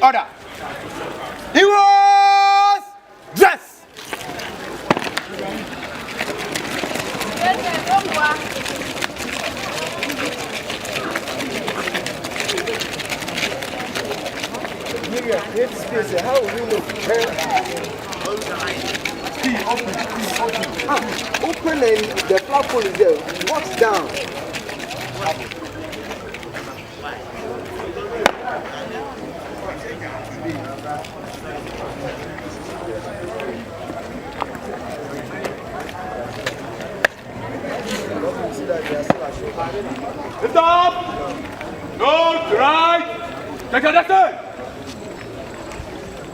order. He was dressed. How will you look? Open and the flagpole is there. Walks down. Stop! No, right! Take a distance!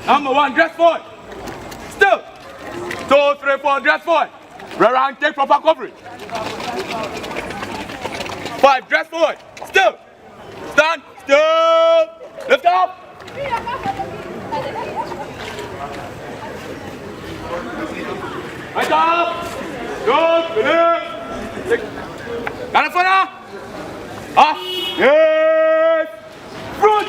Number 1, dress forward. Still. 2, 3, 4, dress forward. Rear hand, take proper coverage. 5, dress forward. Still. Stand. Still. Lift up. Right up. Good. Believe. California. Ah. Yes. Front.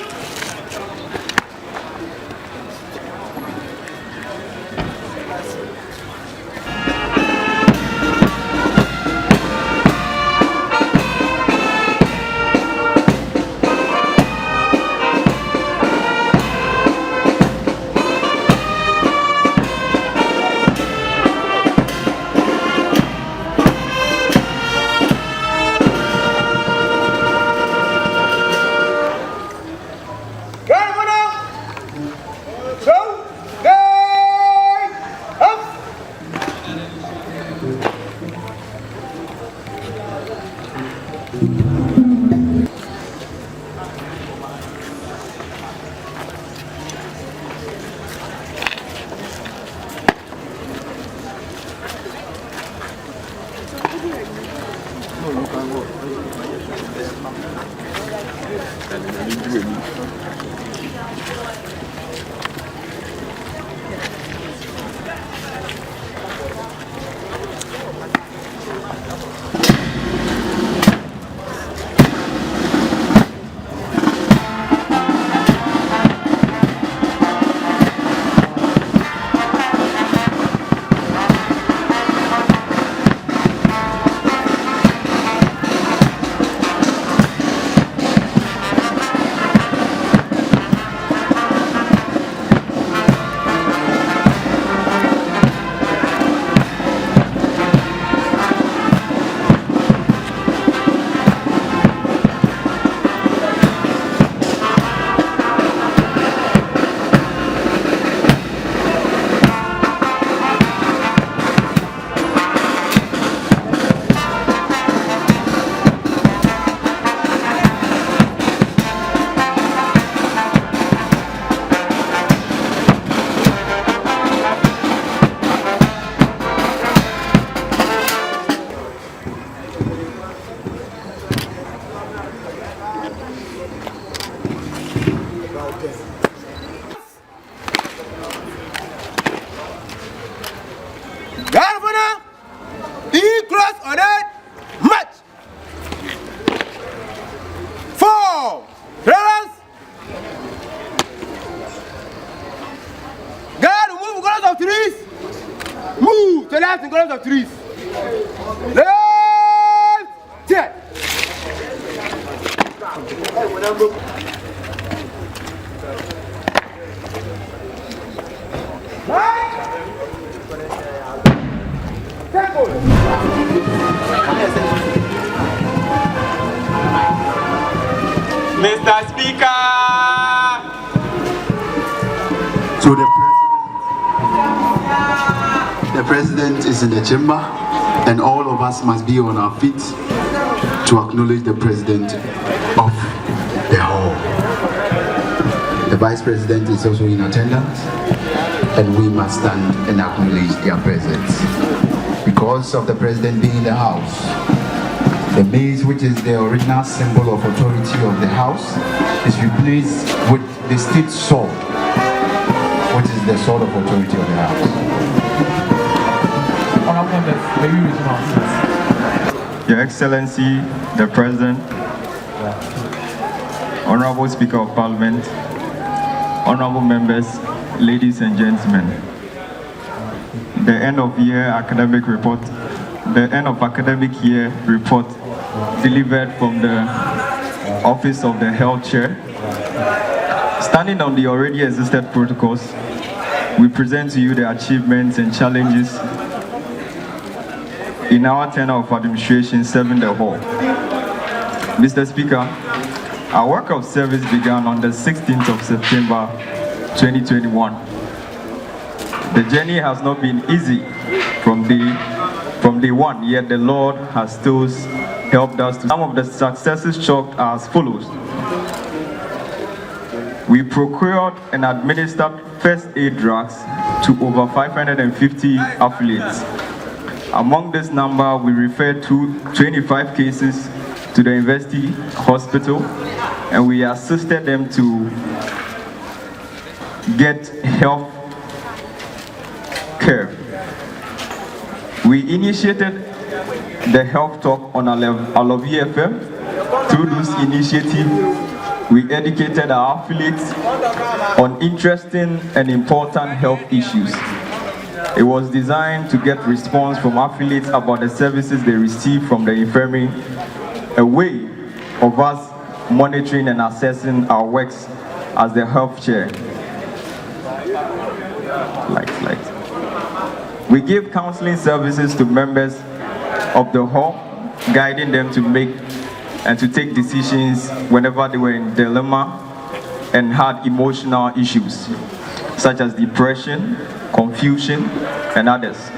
Governor, E-class on it, match. 4, clearance. Guard, move in colors of trees. Move to left in colors of trees. Left, check. Mr. Speaker! So the president is in the chamber, and all of us must be on our feet to acknowledge the president of the hall. The vice president is also in attendance, and we must stand and acknowledge their presence. Because of the president being in the house, the mace, which is the original symbol of authority of the house, is replaced with the state sword, which is the sword of authority of the house. Honorable members, may we resume our seats? Your Excellency, the President, Honorable Speaker of Parliament, honorable members, ladies and gentlemen. The end of year academic report, the end of academic year report delivered from the Office of the Health Chair. Standing on the already existed protocols, we present to you the achievements and challenges in our tenure of administration serving the whole. Mr. Speaker, our work of service began on the 16th of September 2021. The journey has not been easy from day one, yet the Lord has still helped us to. Some of the successes chalked as follows. We procured and administered first aid drugs to over 550 affiliates. Among this number, we referred to 25 cases to the University Hospital, and we assisted them to get health care. We initiated the health talk on Alovi FM. Through this initiative, we educated our affiliates on interesting and important health issues. It was designed to get response from affiliates about the services they receive from the infirmary, a way of us monitoring and assessing our works as the health chair. We give counseling services to members of the hall, guiding them to make and to take decisions whenever they were in dilemma and had emotional issues, such as depression, confusion, and others.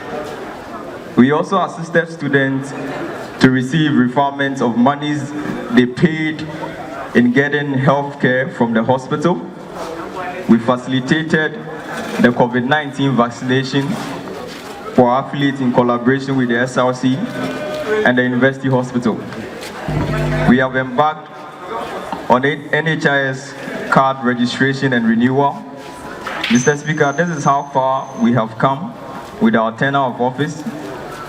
We also assisted students to receive refunds of monies they paid in getting health care from the hospital. We facilitated the COVID-19 vaccination for our affiliates in collaboration with the SRC and the University Hospital. We have embarked on NHIS card registration and renewal. Mr. Speaker, this is how far we have come with our tenure of office.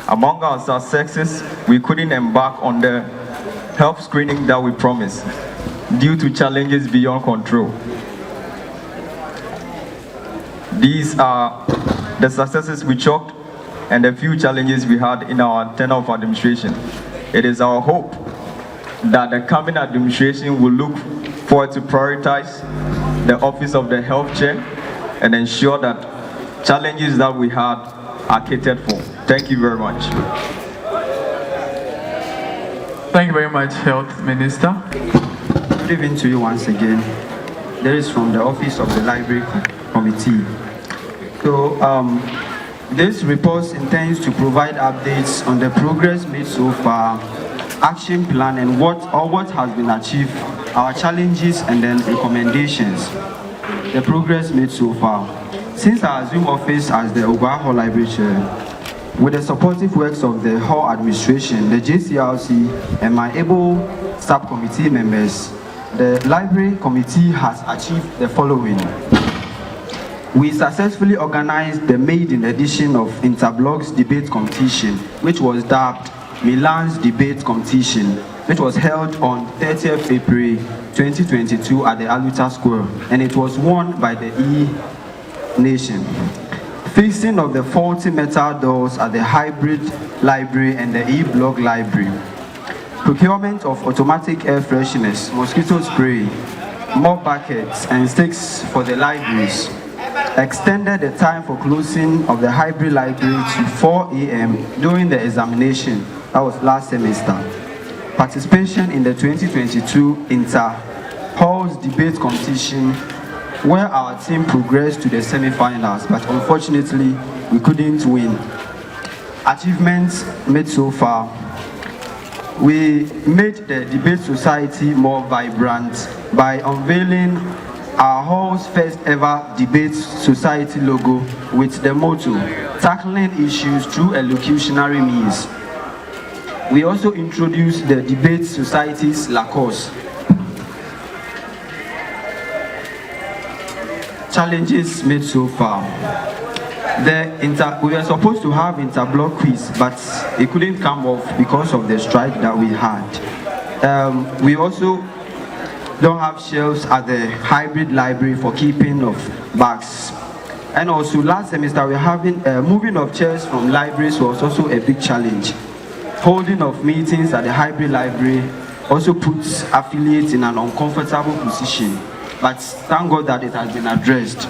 Among our successes, we couldn't embark on the health screening that we promised due to challenges beyond control. These are the successes we chalked and the few challenges we had in our tenure of administration. It is our hope that the coming administration will look forward to prioritize the office of the health chair and ensure that challenges that we had are catered for. Thank you very much. Thank you very much, Health Minister. Good evening to you once again. That is from the Office of the Library Committee. So, this report intends to provide updates on the progress made so far, action plan, and what has been achieved, our challenges, and then recommendations. The progress made so far. Since I assumed office as the Oguaa Hall Library Chair, with the supportive works of the Hall Administration, the Jcrc, and my able subcommittee members, the Library Committee has achieved the following. We successfully organized the maiden edition of Interblog's debate competition, which was dubbed Milan's Debate Competition, which was held on 30th April 2022 at the Aluta Square, and it was won by the E-Nation. Fixing of the faulty metal doors at the Hybrid Library and the E-Blog Library. Procurement of automatic air fresheners, mosquito spray, mop buckets, and sticks for the libraries. Extended the time for closing of the Hybrid Library to 4 a.m. during the examination. That was last semester. Participation in the 2022 Inter-Halls Debate Competition, where our team progressed to the semi-finals, but unfortunately, we couldn't win. Achievements made so far. We made the debate society more vibrant by unveiling our hall's first ever debate society logo with the motto, tackling issues through elocutionary means. We also introduced the debate society's Lacoste. Challenges made so far. We were supposed to have interblock quiz, but it couldn't come off because of the strike that we had. We also don't have shelves at the hybrid library for keeping of bags. And also last semester we're having moving of chairs from libraries was also a big challenge. Holding of meetings at the hybrid library also puts affiliates in an uncomfortable position, but thank God that it has been addressed.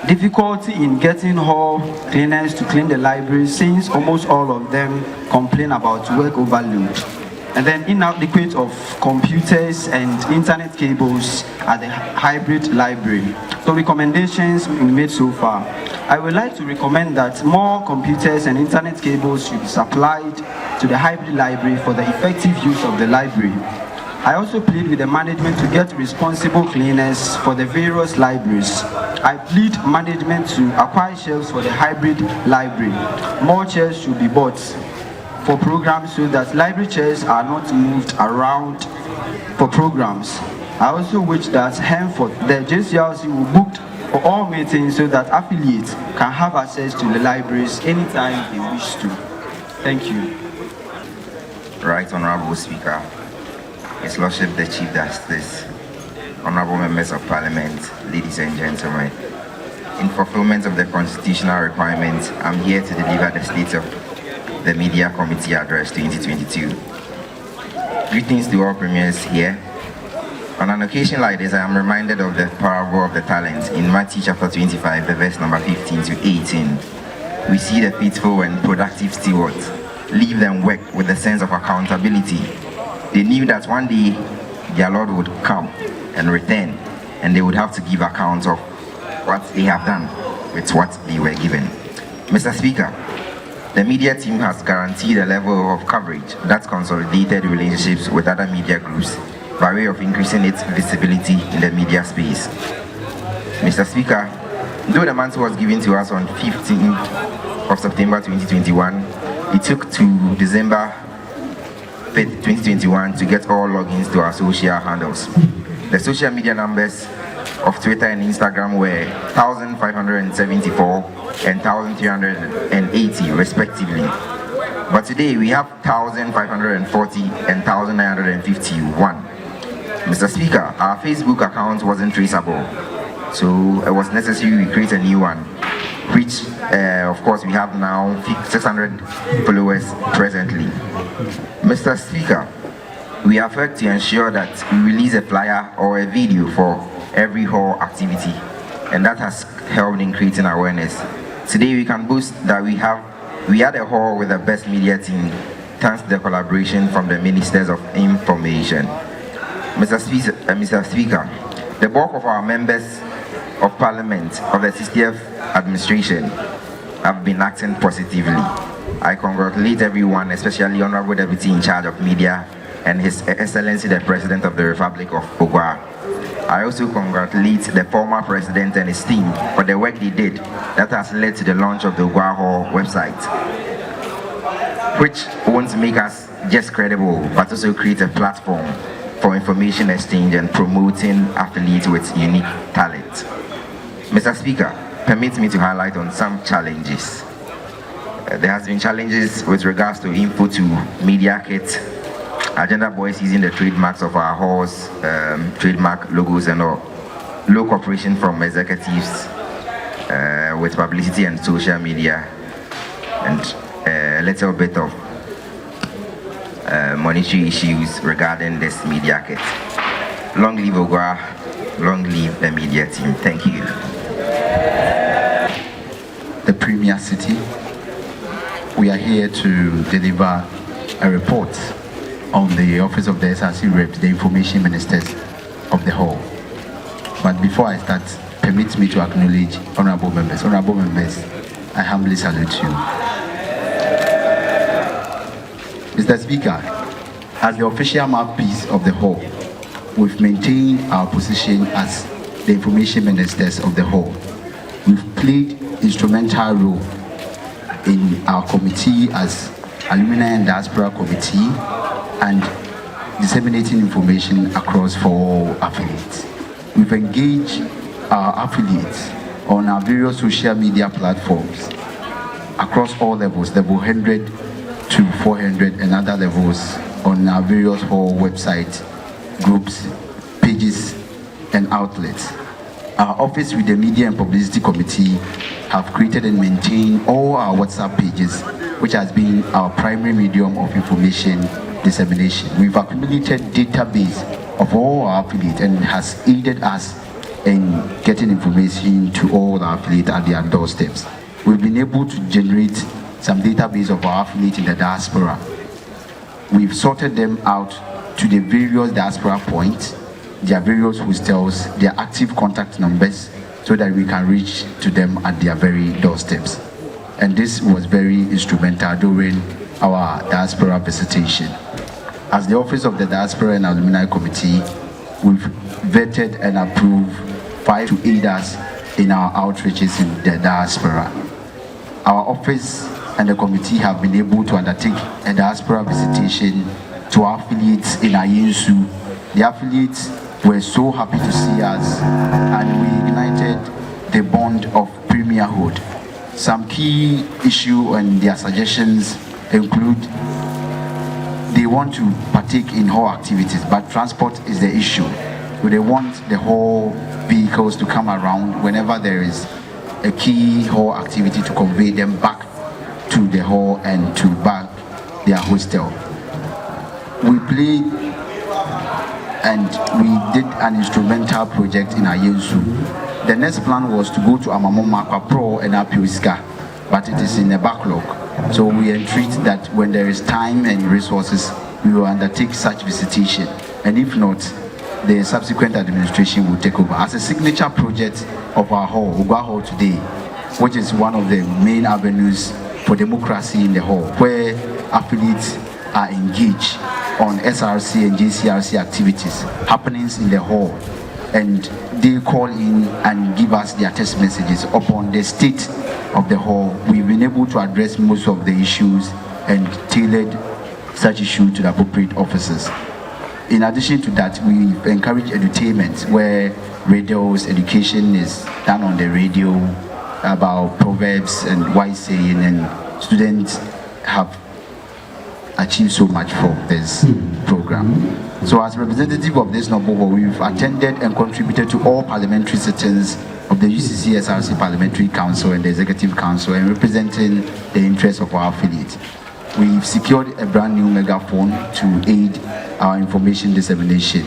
Difficulty in getting hall cleaners to clean the library, since almost all of them complain about work overload. And then inadequate of computers and internet cables at the hybrid library. So recommendations we made so far. I would like to recommend that more computers and internet cables should be supplied to the hybrid library for the effective use of the library. I also plead with the management to get responsible cleaners for the various libraries. I plead management to acquire shelves for the hybrid library. More chairs should be bought for programs so that library chairs are not moved around for programs. I also wish that henceforth the Jcrc will book for all meetings so that affiliates can have access to the libraries anytime they wish to. Thank you. Right Honorable Speaker, His Lordship the Chief Justice, Honorable Members of Parliament, ladies and gentlemen, in fulfillment of the constitutional requirements, I'm here to deliver the State of the Media Committee Address 2022. Greetings to all premiers here. On an occasion like this, I am reminded of the parable of the talents in Matthew chapter 25, the verse number 15 to 18. We see the faithful and productive stewards leave them work with a sense of accountability. They knew that one day their Lord would come and return, and they would have to give account of what they have done with what they were given. Mr. Speaker, the media team has guaranteed a level of coverage that consolidated relationships with other media groups by way of increasing its visibility in the media space. Mr. Speaker, though the mantle was given to us on 15th of September 2021, it took to December 5th, 2021 to get all logins to our social handles. The social media numbers of Twitter and Instagram were 1,574 and 1,380 respectively. But today we have 1,540 and 1,951. Mr. Speaker, our Facebook account wasn't traceable, so it was necessary we create a new one, which of course we have now 600 followers presently. Mr. Speaker, we have worked to ensure that we release a flyer or a video for every hall activity, and that has helped in creating awareness. Today we can boast that we had a hall with the best media team thanks to the collaboration from the Ministers of Information. Mr. Speaker, the bulk of our members of Parliament of the 60th administration have been acting positively. I congratulate everyone, especially Honorable Deputy in charge of media and His Excellency the President of the Republic of Oguaa. I also congratulate the former president and his team for the work they did that has led to the launch of the Oguaa Hall website, which won't make us just credible but also create a platform for information exchange and promoting affiliates with unique talent. Mr. Speaker, permit me to highlight on some challenges. There has been challenges with regards to info to media kit, agenda boys using the trademarks of our halls, trademark logos and all, low cooperation from executives with publicity and social media, and a little bit of monetary issues regarding this media kit. Long live Oguaa, long live the media team. Thank you. The Premier City, we are here to deliver a report on the Office of the SRC Rep, the Information Ministers of the Whole. But before I start, permit me to acknowledge honorable members. Honorable members, I humbly salute you. Mr. Speaker, as the official mouthpiece of the Whole, we've maintained our position as the Information Ministers of the Whole. We've played instrumental role in our committee as Alumni and Diaspora Committee and disseminating information across for all affiliates. We've engaged our affiliates on our various social media platforms across all levels, level 100 to 400 and other levels on our various whole websites, groups, pages, and outlets. Our office with the Media and Publicity Committee have created and maintained all our WhatsApp pages, which has been our primary medium of information dissemination. We've accumulated database of all our affiliates and it has aided us in getting information to all our affiliates at their doorsteps. We've been able to generate some database of our affiliates in the diaspora. We've sorted them out to the various diaspora points, their various hostels, their active contact numbers, so that we can reach to them at their very doorsteps. And this was very instrumental during our diaspora visitation. As the Office of the Diaspora and Alumni Committee, we've vetted and approved 5 to aid us in our outreaches in the diaspora. Our office and the committee have been able to undertake a diaspora visitation to our affiliates in Ayensu. The affiliates were so happy to see us and we ignited the bond of premierhood. Some key issue and their suggestions include they want to partake in whole activities, but transport is the issue. So they want the whole vehicles to come around whenever there is a key whole activity to convey them back to the hall and to back their hostel. We played and we did an instrumental project in Ayensu. The next plan was to go to Amamo Makwa Pro and Apiuska, but it is in a backlog. So we entreat that when there is time and resources, we will undertake such visitation. And if not, the subsequent administration will take over. As a signature project of our hall, Oguaa Hall today, which is one of the main avenues for democracy in the hall, where affiliates are engaged on SRC and Jcrc activities, happenings in the hall, and they call in and give us their text messages upon the state of the hall. We've been able to address most of the issues and tailored such issues to the appropriate officers. In addition to that, we encourage edutainment where radio's education is done on the radio about proverbs and wise saying, and students have achieved so much from this program. So as representative of this noble, we've attended and contributed to all parliamentary sittings of the UCC SRC Parliamentary Council and the Executive Council and representing the interests of our affiliate. We've secured a brand new megaphone to aid our information dissemination.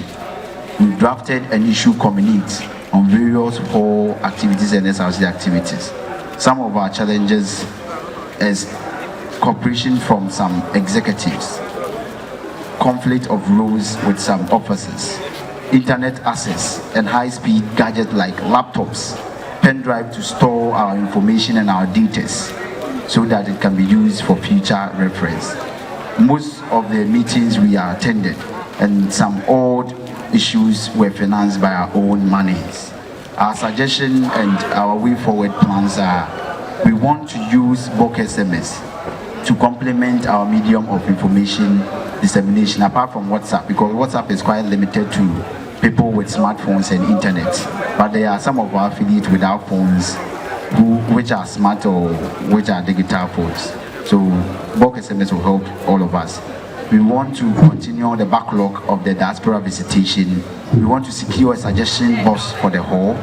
We've drafted an issue communique on various hall activities and SRC activities. Some of our challenges is cooperation from some executives, conflict of roles with some officers, internet access and high-speed gadgets like laptops, pen drive to store our information and our data so that it can be used for future reference. Most of the meetings we attended and some odd issues were financed by our own monies. Our suggestion and our way forward plans are we want to use bulk SMS to complement our medium of information dissemination apart from WhatsApp, because WhatsApp is quite limited to people with smartphones and internet. But there are some of our affiliates without phones which are smart or which are digital phones. So bulk SMS will help all of us. We want to continue the backlog of the diaspora visitation. We want to secure a suggestion box for the hall,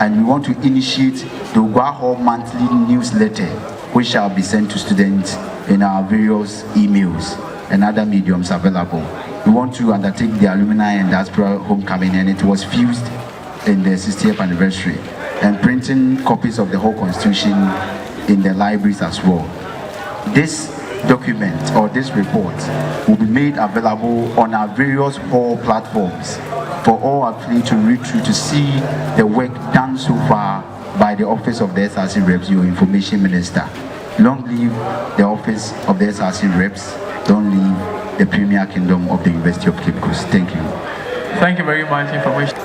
and we want to initiate the Oguaa Hall monthly newsletter, which shall be sent to students in our various emails and other mediums available. We want to undertake the alumni and diaspora homecoming, and it was fused in the 60th anniversary, and printing copies of the whole constitution in the libraries as well. This document or this report will be made available on our various hall platforms for all affiliates to read through to see the work done so far by the Office of the SRC Reps, your Information Minister. Long live the Office of the SRC Reps, long live the Premier Kingdom of the University of Playpluzz. Thank you. Thank you very much, information.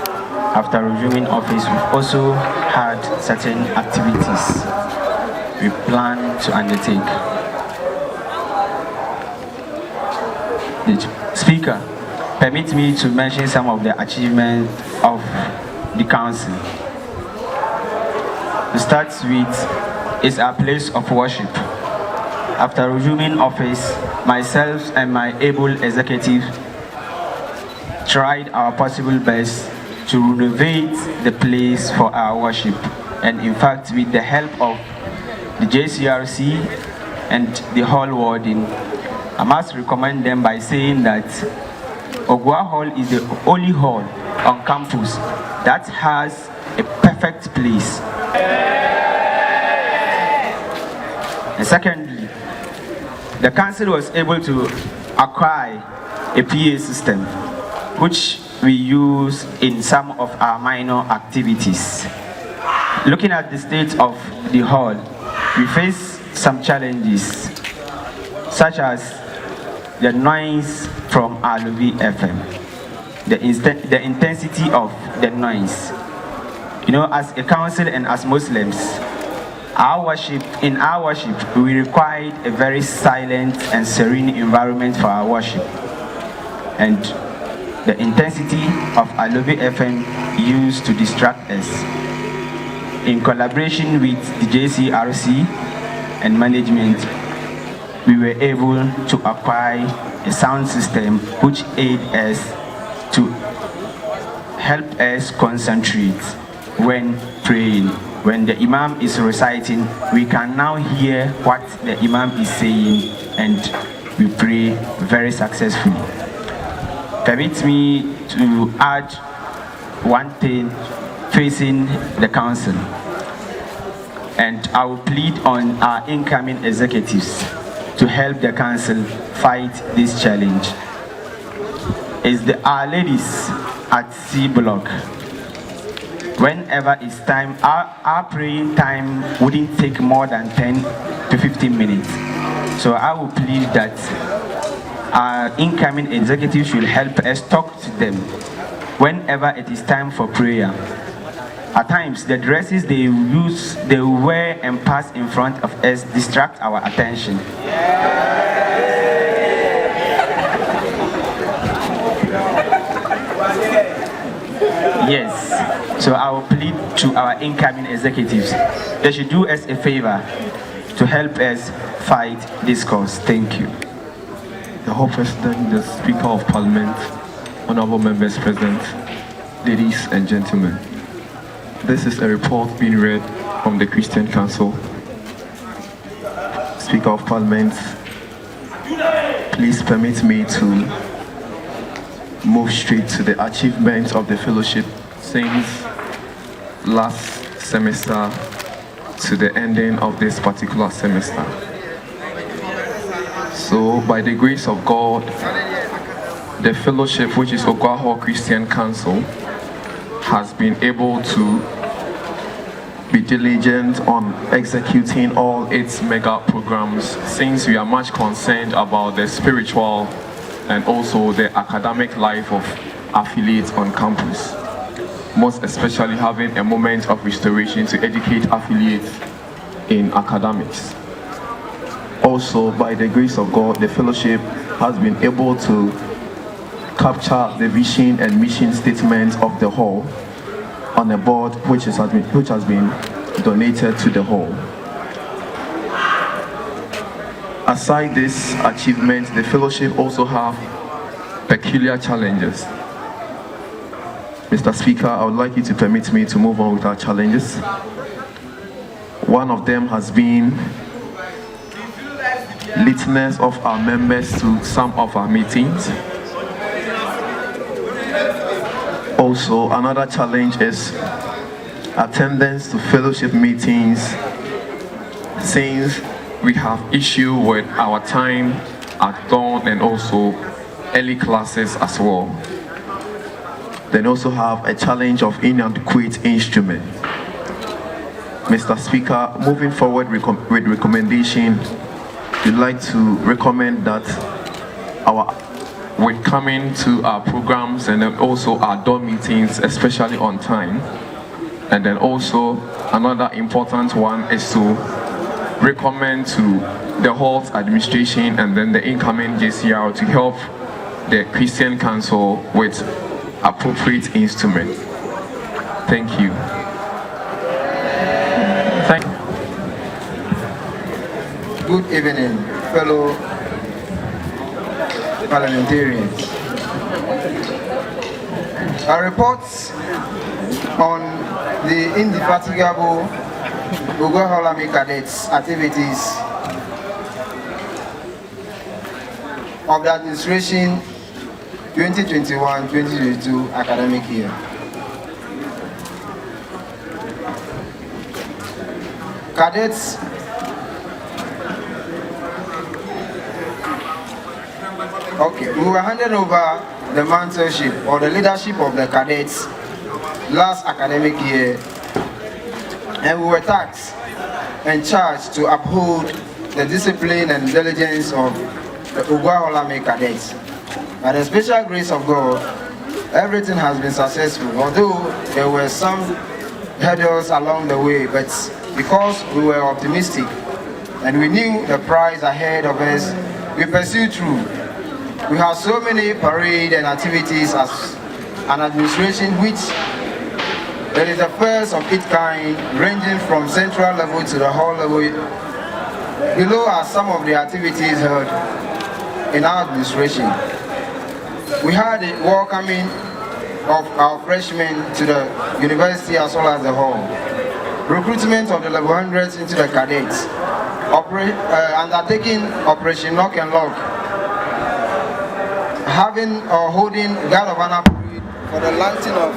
After resuming office, we've also had certain activities we plan to undertake. The Speaker, permit me to mention some of the achievements of the Council. To start with is our place of worship. After resuming office, myself and my able executive tried our possible best to renovate the place for our worship. And in fact, with the help of the Jcrc and the hall warden, I must recommend them by saying that Oguaa Hall is the only hall on campus that has a perfect place. And secondly, the council was able to acquire a PA system, which we use in some of our minor activities. Looking at the state of the hall, we face some challenges, such as the noise from Ucc FM, the intensity of the noise. You know, as a council and as Muslims, in our worship, we require a very silent and serene environment for our worship. And the intensity of Ucc FM used to distract us. In collaboration with the Jcrc and management, we were able to acquire a sound system which aids us to help us concentrate when praying. When the Imam is reciting, we can now hear what the Imam is saying and we pray very successfully. Permit me to add one thing facing the council, and I will plead on our incoming executives to help the council fight this challenge. Is the Our Ladies at C Block. Whenever it's time, our praying time wouldn't take more than 10 to 15 minutes. So I will plead that our incoming executives should help us talk to them whenever it is time for prayer. At times, the dresses they wear and pass in front of us distract our attention. Yes, so I will plead to our incoming executives. They should do us a favor to help us fight this cause. Thank you. The Honorable President, the Speaker of Parliament, honorable members present, ladies and gentlemen. This is a report being read from the Christian Council. Speaker of Parliament, please permit me to move straight to the achievements of the fellowship since last semester to the ending of this particular semester. So, by the grace of God, the fellowship, which is Oguaa Christian Council, has been able to be diligent on executing all its mega programs, since we are much concerned about the spiritual and also the academic life of affiliates on campus, most especially having a moment of restoration to educate affiliates in academics. Also, by the grace of God, the fellowship has been able to capture the vision and mission statements of the hall on a board which has been donated to the hall. Aside this achievement, the fellowship also have peculiar challenges. Mr. Speaker, I would like you to permit me to move on with our challenges. One of them has been lateness of our members to some of our meetings. Also, another challenge is attendance to fellowship meetings, since we have issue with our time at dawn and also early classes as well. Then also have a challenge of inadequate instrument. Mr. Speaker, moving forward with recommendation, we'd like to recommend that with coming to our programs and then also our dawn meetings, especially on time. And then also another important one is to recommend to the hall's administration and then the incoming JCR to help the Christian Council with appropriate instruments. Thank you. Good evening, fellow parliamentarians. A report on the indefatigable Oguaa Hall Army Cadets activities of the administration 2021-2022 academic year. Cadets we were handed over the mentorship or the leadership of the cadets last academic year, and we were tasked and charged to uphold the discipline and diligence of the Oguaa Hall Army cadets. By the special grace of God, everything has been successful, although there were some hurdles along the way, but because we were optimistic and we knew the prize ahead of us, we pursued through. We have so many parade and activities as an administration which it is the first of its kind, ranging from central level to the hall level. Below are some of the activities held in our administration. We had the welcoming of our freshmen to the university as well as the hall, recruitment of the level 100s into the cadets, undertaking Operation Knock and Lock, having or holding Guard of Honor parade for the launching of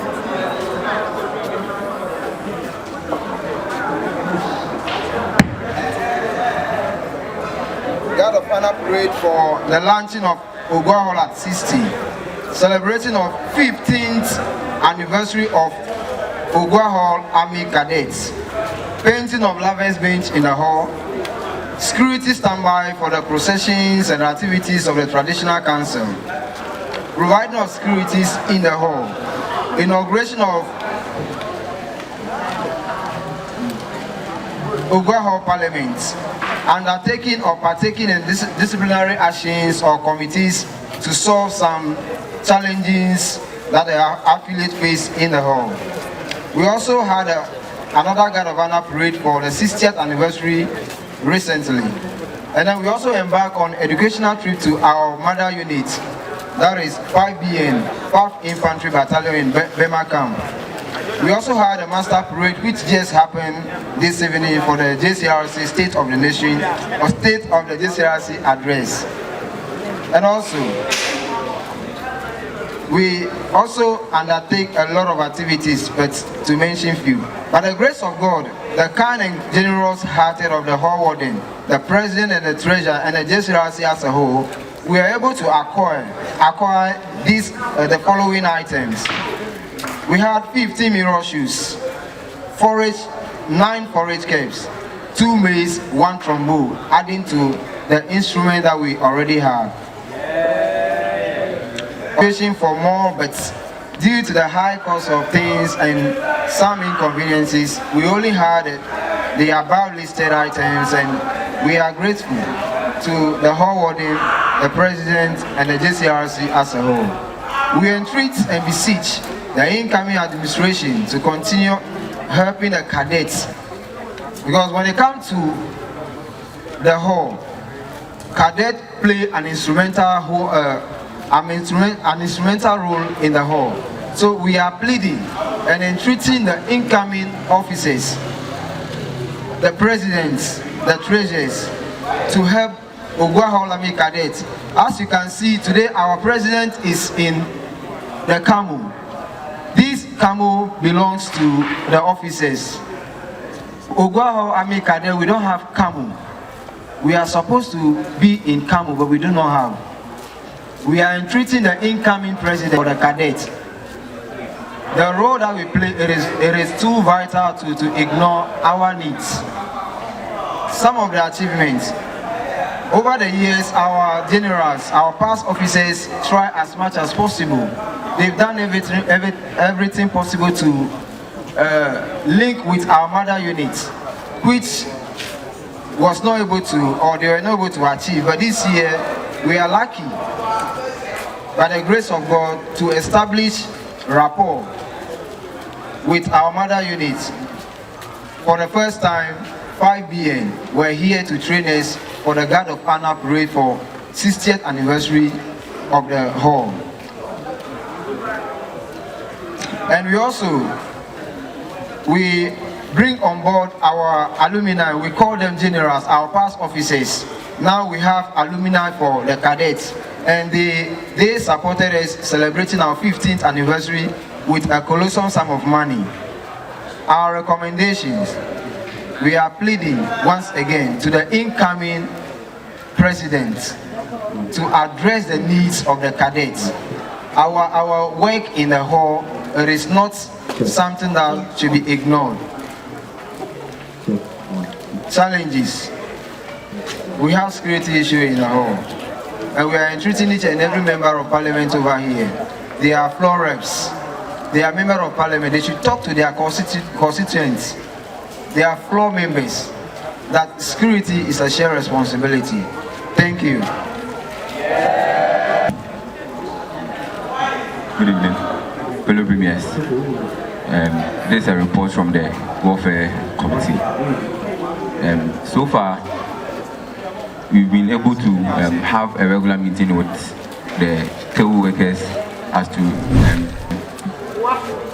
Guard of Honor parade for the launching of Oguaa Hall at 60, celebrating of 15th anniversary of Oguaa Hall Army Cadets, painting of Lovers Bench in the hall, security standby for the processions and activities of the traditional council, providing of securities in the hall, inauguration of Oguaa Hall Parliament, undertaking or partaking in disciplinary actions or committees to solve some challenges that the affiliate face in the hall. We also had another Guard of Honor parade for the 60th anniversary recently. And then we also embarked on educational trip to our mother unit, that is 5BN, 5th Infantry Battalion in Bema Camp. We also had a master parade which just happened this evening for the Jcrc State of the Nation or State of the Jcrc address. And also, we also undertake a lot of activities, but to mention few. By the grace of God, the kind and generous hearted of the hall warden, the president and the treasurer and the Jcrc as a whole, we are able to acquire these the following items. We had 15 mirror shoes, 9 forage caps, 2 maize, 1 trombone, adding to the instrument that we already have. Wishing for more, but due to the high cost of things and some inconveniences, we only had the above listed items, and we are grateful to the hall warden, the president, and the Jcrc as a whole. We entreat and beseech the incoming administration to continue helping the cadets, because when it comes to the hall, cadets play an instrumental role in the hall. So we are pleading and entreating the incoming officers, the presidents, the treasurers, to help Oguaa Hall Army Cadets. As you can see today, our president is in the camel. This camel belongs to the officers. Oguaa Hall Army Cadet, we don't have camel. We are supposed to be in camel, but we do not have. We are entreating the incoming president for the cadets. The role that we play, it is too vital to ignore our needs. Some of the achievements. Over the years, our generals, our past officers try as much as possible. They've done everything possible to link with our mother unit, which was not able to, or they were not able to achieve. But this year, we are lucky, by the grace of God, to establish rapport with our mother unit. For the first time, 5BN were here to train us for the Guard of Honor parade for 60th anniversary of the hall. And we bring on board our alumni. We call them generals, our past officers. Now we have alumni for the cadets, and they supported us celebrating our 15th anniversary with a colossal sum of money. Our recommendations: we are pleading once again to the incoming president to address the needs of the cadets. Our work in the hall, it is not something that should be ignored. Challenges: we have security issue in the hall, and we are entreating each and every member of parliament over here. They are floor reps, they are members of parliament. They should talk to their constituents. They are floor members. That security is a shared responsibility. Thank you. Good evening, fellow premiers. This is a report from the Welfare Committee. So far, we've been able to have a regular meeting with the table workers as to,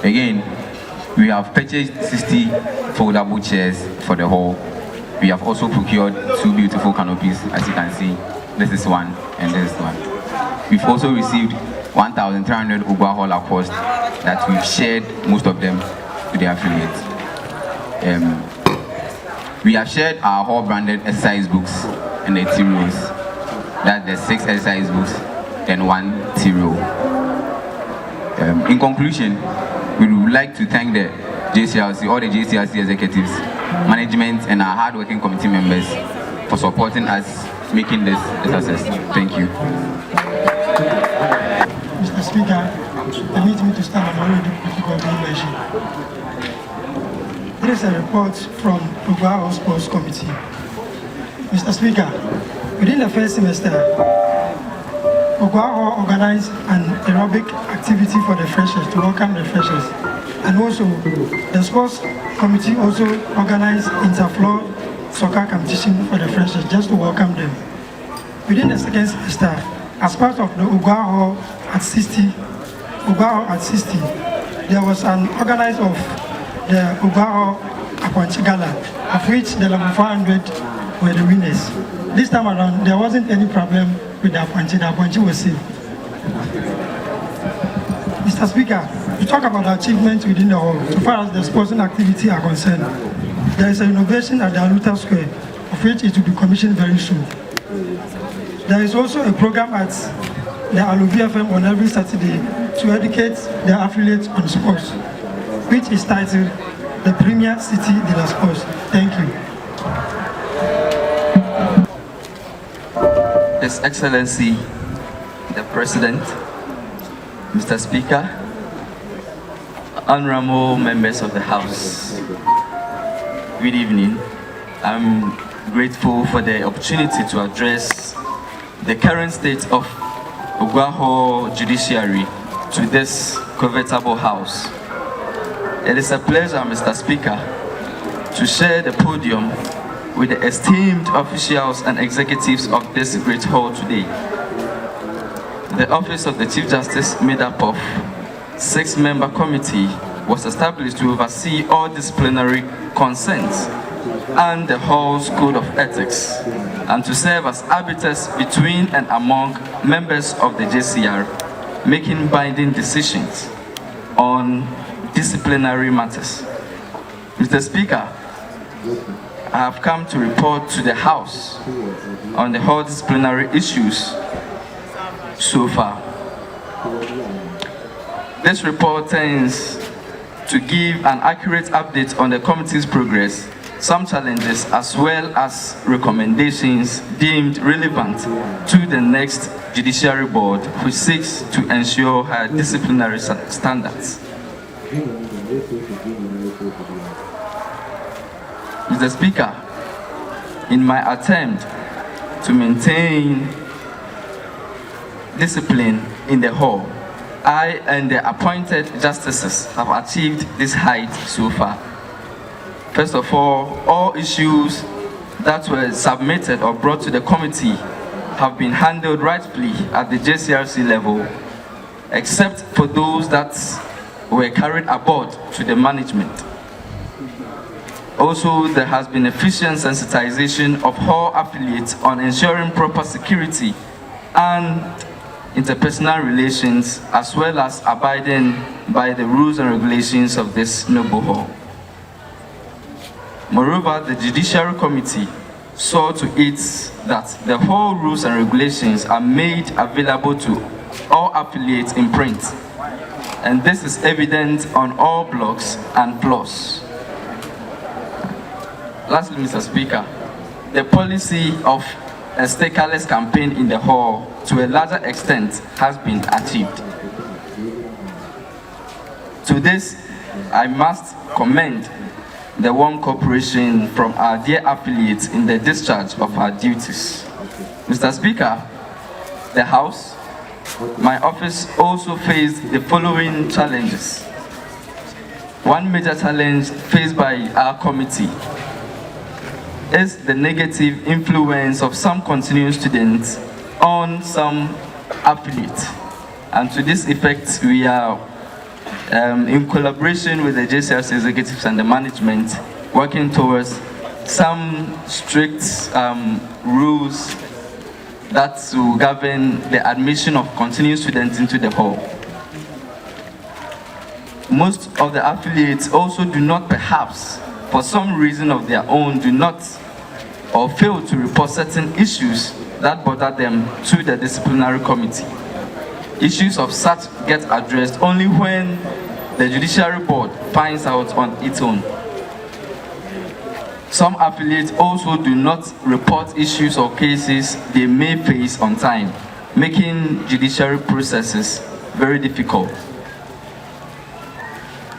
again, we have purchased 60 foldable chairs for the hall. We have also procured 2 beautiful canopies, as you can see. This is one and this is one. We've also received 1,300 Oguaa Hall across that we've shared most of them to the affiliates. We have shared our hall branded exercise books and the tea rolls. That's the 6 exercise books and 1 tea roll. In conclusion, we would like to thank the Jcrc, all the Jcrc executives, management, and our hard-working committee members for supporting us making this a success. Thank you. Mr. Speaker, permit me to stand on already critical mention. There is a report from Oguaa Sports Committee. Mr. Speaker, within the first semester, Oguaa organized an aerobic activity for the freshers to welcome the freshers. And also, the sports committee also organized inter-floor soccer competition for the freshers just to welcome them. Within the second semester, as part of the Oguaa Hall at 60, there was an organized of the Oguaa Hall Appointee Gala, of which the level 400 were the winners. This time around, there wasn't any problem with the appointee was safe. Mr. Speaker, to talk about the achievements within the hall, so far as the sporting activity are concerned, there is an innovation at the Aluta Square, of which it will be commissioned very soon. There is also a program at the Aluvi FM on every Saturday to educate the affiliates on sports, which is titled the Premier City de la Sports. Thank you. His Excellency, the President, Mr. Speaker, honorable members of the House, good evening. I'm grateful for the opportunity to address the current state of Oguaa Hall Judiciary to this covetable House. It is a pleasure, Mr. Speaker, to share the podium with the esteemed officials and executives of this great hall today. The Office of the Chief Justice, made up of 6-member committee, was established to oversee all disciplinary concerns and the hall's code of ethics, and to serve as arbiters between and among members of the JCR, making binding decisions on disciplinary matters. Mr. Speaker, I have come to report to the House on the whole disciplinary issues so far. This report tends to give an accurate update on the committee's progress, some challenges, as well as recommendations deemed relevant to the next Judiciary Board, which seeks to ensure high disciplinary standards. Mr. Speaker, in my attempt to maintain discipline in the hall, I and the appointed justices have achieved this height so far. First of all issues that were submitted or brought to the committee have been handled rightfully at the JCRC level, except for those that were carried aboard to the management. Also, there has been efficient sensitization of hall affiliates on ensuring proper security and interpersonal relations, as well as abiding by the rules and regulations of this noble hall. Moreover, the Judiciary Committee saw to it that the hall rules and regulations are made available to all affiliates in print, and this is evident on all blocks and floors. Lastly, Mr. Speaker, the policy of a stakerless campaign in the hall to a larger extent has been achieved. To this, I must commend the warm cooperation from our dear affiliates in the discharge of our duties. Mr. Speaker, the House, my office also faced the following challenges. One major challenge faced by our committee is the negative influence of some continuing students on some affiliates. And to this effect, we are in collaboration with the Jcrc executives and the management, working towards some strict rules that will govern the admission of continuing students into the hall. Most of the affiliates also do not, perhaps, for some reason of their own, do not or fail to report certain issues that bother them to the disciplinary committee. Issues of such get addressed only when the Judiciary Board finds out on its own. Some affiliates also do not report issues or cases they may face on time, making judiciary processes very difficult.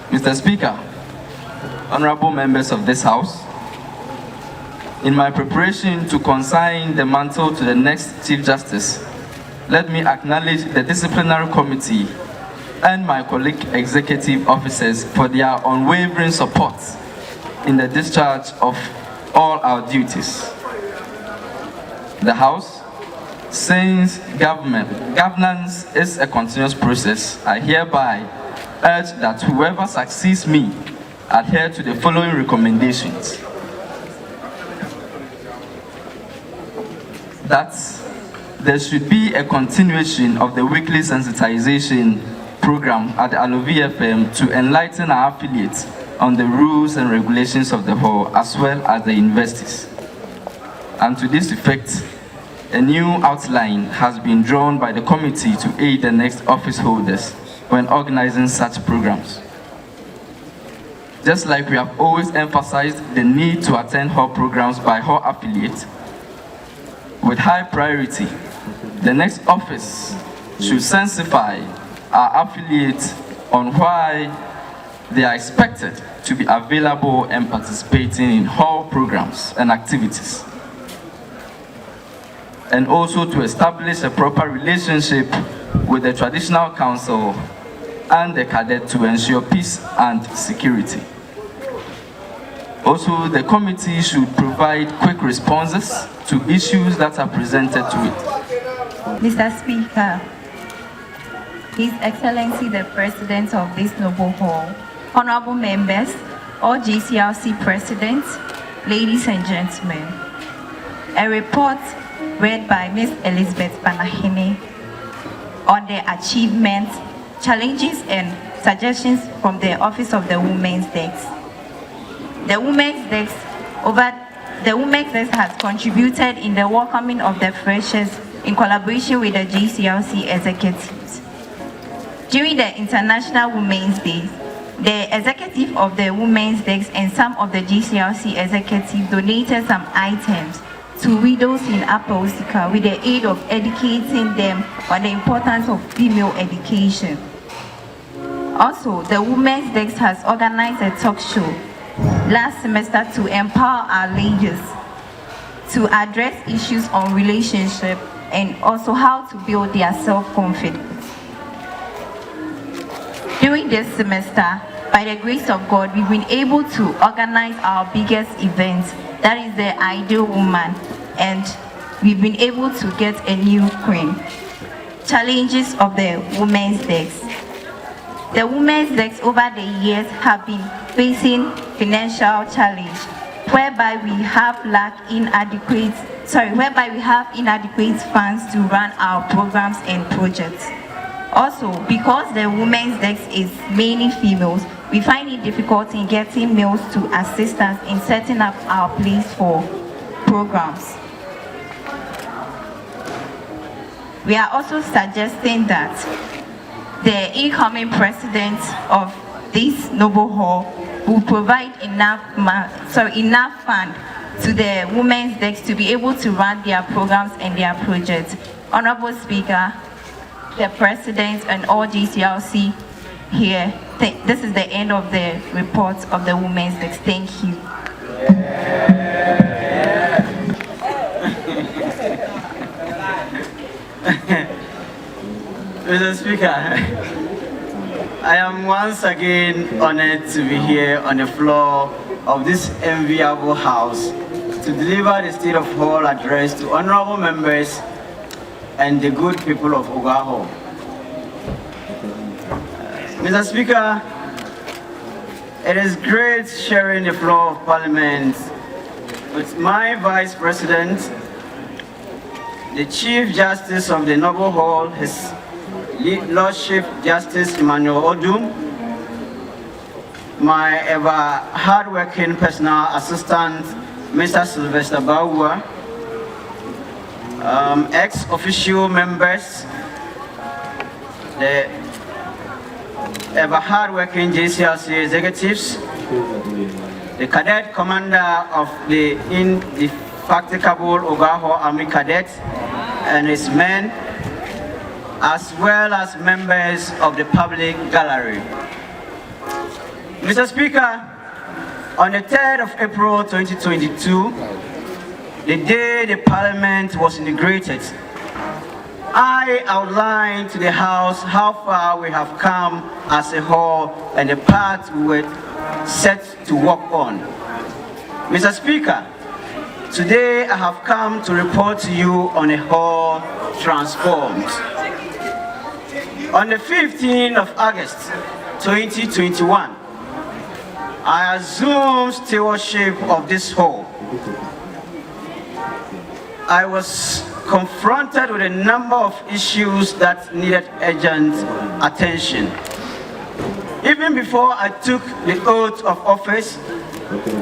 Mr. Speaker, honorable members of this House, in my preparation to consign the mantle to the next Chief Justice, let me acknowledge the Disciplinary Committee and my colleague executive officers for their unwavering support in the discharge of all our duties. The House, since governance is a continuous process, I hereby urge that whoever succeeds me adhere to the following recommendations. That there should be a continuation of the weekly sensitization program at the Alovi FM to enlighten our affiliates on the rules and regulations of the hall, as well as the universities. And to this effect, a new outline has been drawn by the committee to aid the next office holders when organizing such programs. Just like we have always emphasized the need to attend hall programs by hall affiliates, with high priority, the next office should sensify our affiliates on why they are expected to be available and participating in hall programs and activities. And also to establish a proper relationship with the traditional council and the cadet to ensure peace and security. Also, the committee should provide quick responses to issues that are presented to it. Mr. Speaker, His Excellency the President of this noble hall, honorable members, all Jcrc presidents, ladies and gentlemen, a report read by Ms. Elizabeth Banahene on the achievements, challenges and suggestions from the Office of the Women's Desk. The Women's Desk has contributed in the welcoming of the freshers in collaboration with the Jcrc executives. During the International Women's Day, the executive of the Women's Desk and some of the Jcrc executives donated some items to widows in Upper Ucc with the aid of educating them on the importance of female education. Also, the Women's Desk has organized a talk show last semester to empower our ladies to address issues on relationship and also how to build their self-confidence. During this semester, by the grace of God, we've been able to organize our biggest event, that is the Ideal Woman, and we've been able to get a new queen. Challenges of the Women's Desk. The women's desks over the years have been facing financial challenge, whereby we have inadequate funds to run our programs and projects. Also, because the women's desk is mainly females, we find it difficult in getting males to assist us in setting up our place for programs. We are also suggesting that the incoming president of this noble hall will provide enough fund to the women's desk to be able to run their programs and their projects. Honorable Speaker, the president and all GCRC here, this is the end of the report of the women's desk. Thank you. Mr. Speaker, I am once again honored to be here on the floor of this enviable house to deliver the State of Hall address to honorable members and the good people of Oguaa. Mr. Speaker, it is great sharing the floor of Parliament with my Vice President, the Chief Justice of the Noble Hall, His Lordship Justice Emmanuel Odum, my ever hardworking personal assistant, Mr. Sylvester Bauer, ex-official members, the ever hardworking JCRC executives, the cadet commander of the indefatigable Oguaa Army Cadets and his men, as well as members of the public gallery. Mr. Speaker, on the 3rd of April 2022, the day the Parliament was integrated, I outlined to the House how far we have come as a whole and the path we were set to walk on. Mr. Speaker, today I have come to report to you on a hall transformed. On the 15th of August 2021, I assumed stewardship of this hall. I was confronted with a number of issues that needed urgent attention. Even before I took the oath of office,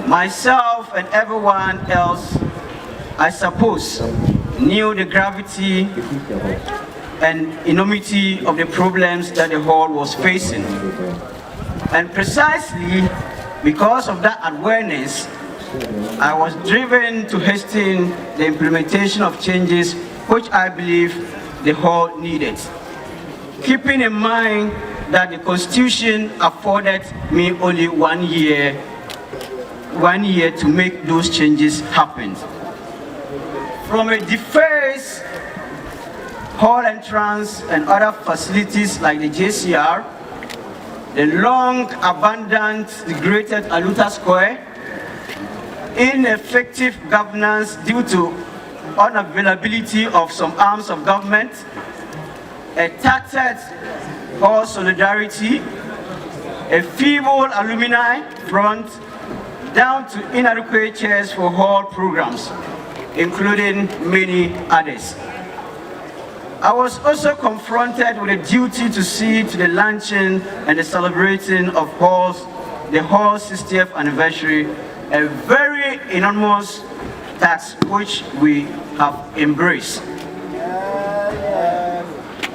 myself and everyone else, I suppose, knew the gravity and enormity of the problems that the hall was facing. And precisely because of that awareness, I was driven to hasten the implementation of changes which I believe the hall needed, keeping in mind that the Constitution afforded me only 1 year to make those changes happen. From a defaced hall entrance and other facilities like the JCR, the long abandoned degraded Aluta Square, ineffective governance due to unavailability of some arms of government, a tattered hall solidarity, a feeble alumni front, down to inadequate chairs for hall programs, including many others. I was also confronted with a duty to see to the launching and the celebrating of the hall's 60th anniversary, a very enormous task which we have embraced.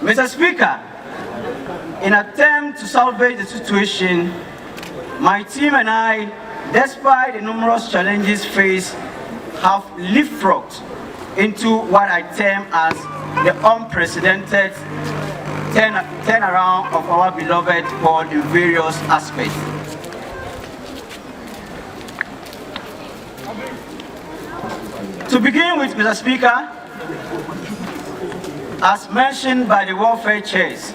Mr. Speaker, in an attempt to salvage the situation, my team and I, despite the numerous challenges faced, have leapfrogged into what I term as the unprecedented turnaround of our beloved hall in various aspects. To begin with, Mr. Speaker, as mentioned by the welfare chairs,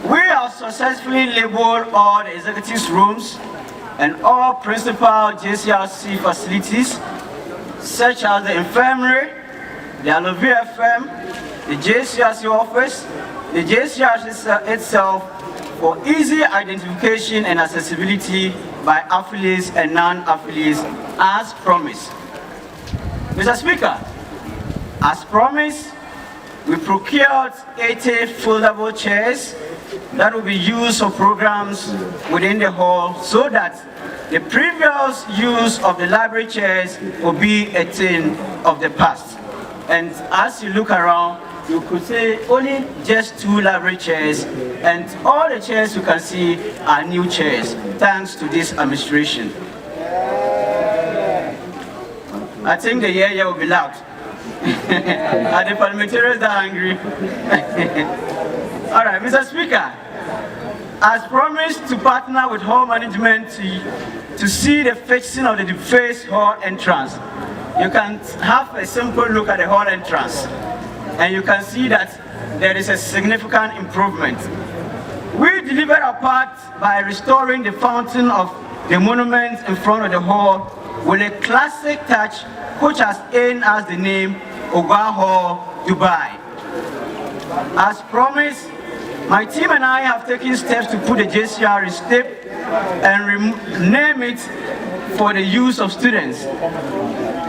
we have successfully labeled all the executives' rooms and all principal JCRC facilities, such as the infirmary, the Alovia FM, the JCRC office, the JCRC itself, for easy identification and accessibility by affiliates and non-affiliates as promised. Mr. Speaker, as promised, we procured 80 foldable chairs that will be used for programs within the hall so that the previous use of the library chairs will be a thing of the past. And as you look around, you could say only just 2 library chairs, and all the chairs you can see are new chairs, thanks to this administration. I think the yeah will be loud. And the parliamentarians are angry. All right, Mr. Speaker, as promised to partner with hall management to see the fixing of the defaced hall entrance, you can have a simple look at the hall entrance, and you can see that there is a significant improvement. We delivered our part by restoring the fountain of the monument in front of the hall with a classic touch which has earned us the name Oguaa Hall, Dubai. As promised, my team and I have taken steps to put the Jcrc step and rename it for the use of students.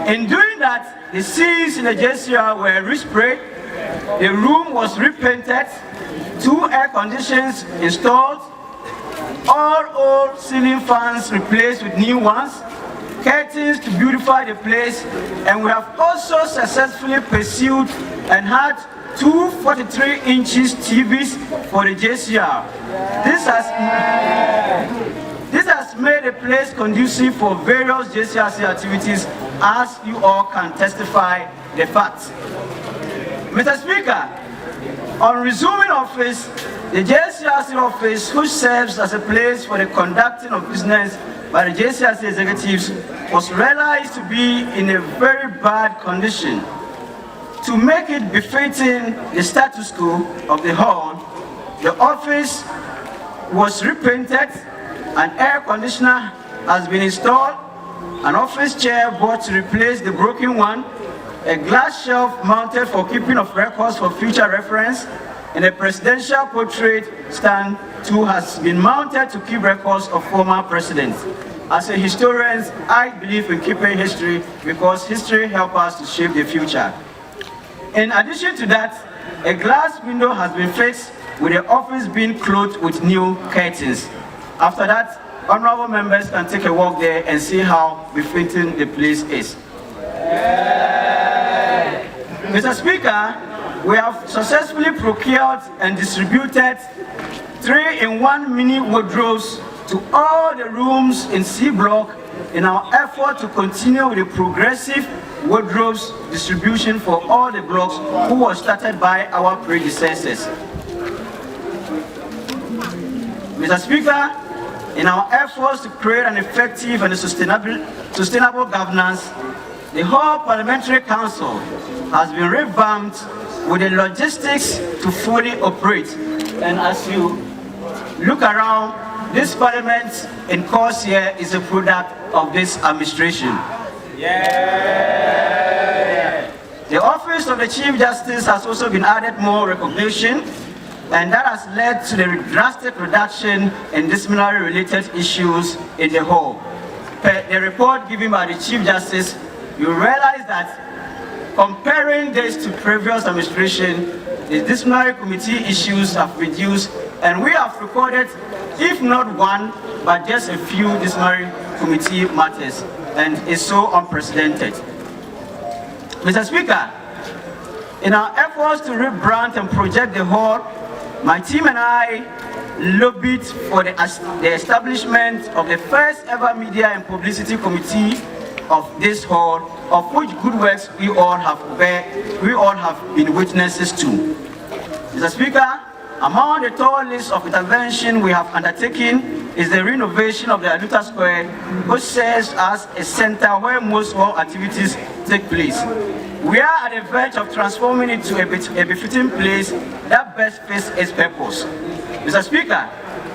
In doing that, the seats in the Jcrc were resprayed, the room was repainted, 2 air conditions installed, all old ceiling fans replaced with new ones, curtains to beautify the place, and we have also successfully pursued and had 2 43 inches TVs for the Jcrc. This has made the place conducive for various Jcrc activities, as you all can testify the facts. Mr. Speaker, on resuming office, the Jcrc office, which serves as a place for the conducting of business by the Jcrc executives, was realized to be in a very bad condition. To make it befitting the status quo of the hall, the office was repainted, an air conditioner has been installed, an office chair bought to replace the broken one, a glass shelf mounted for keeping of records for future reference, and a presidential portrait stand too has been mounted to keep records of former presidents. As a historian, I believe in keeping history because history helps us to shape the future. In addition to that, a glass window has been fixed with the office being clothed with new curtains. After that, honorable members can take a walk there and see how befitting the place is. Mr. Speaker, we have successfully procured and distributed 3-in-1 mini wardrobes to all the rooms in C block in our effort to continue with the progressive wardrobes distribution for all the blocks who was started by our predecessors. Mr. Speaker, in our efforts to create an effective and sustainable governance, the whole Parliamentary Council has been revamped with the logistics to fully operate. And as you look around, this parliament in course here is a product of this administration. Yeah. The office of the Chief Justice has also been added more recognition, and that has led to the drastic reduction in disciplinary related issues in the whole. Per the report given by the Chief Justice, you realize that comparing this to previous administration, the disciplinary committee issues have reduced, and we have recorded, if not one, but just a few disciplinary committee matters, and it's so unprecedented. Mr. Speaker, in our efforts to rebrand and project the hall, my team and I lobbied for the establishment of the first ever media and publicity committee of this hall, of which good works we all have been witnesses to. Mr. Speaker, among the tall list of intervention we have undertaken is the renovation of the Aluta Square, which serves as a center where most hall activities take place. We are at the verge of transforming it to a befitting place that best fits its purpose. Mr. Speaker,